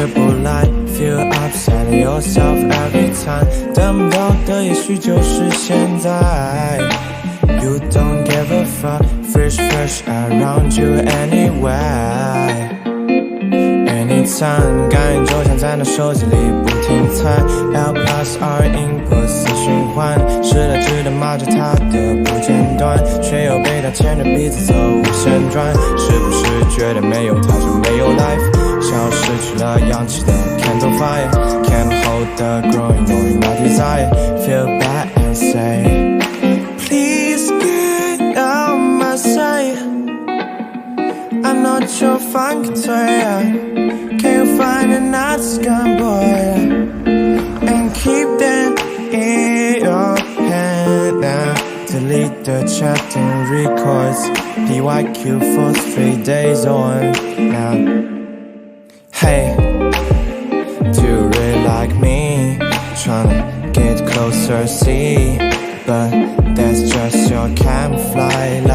却不来 Feel upset yourself every time 等不到的也许就是现在 You don't give a fuck Fresh around you anyway Anytime 感应就像在那手机里不停猜 L plus R 音波四循环时来值得骂着他的不间断却又被他牵着鼻子走无限转是不是觉得没有他就没有 life 像失去了氧气的 candle fire Can't hold the growing knowing my desire Feel bad and say Please get out my sight I'm not your fun controller Can you find another scum boy And keep that in your hand now Delete the chatting records PYQ for 3 days on now Hey, do you really like me? Tryna get closer, see But that's just your camouflage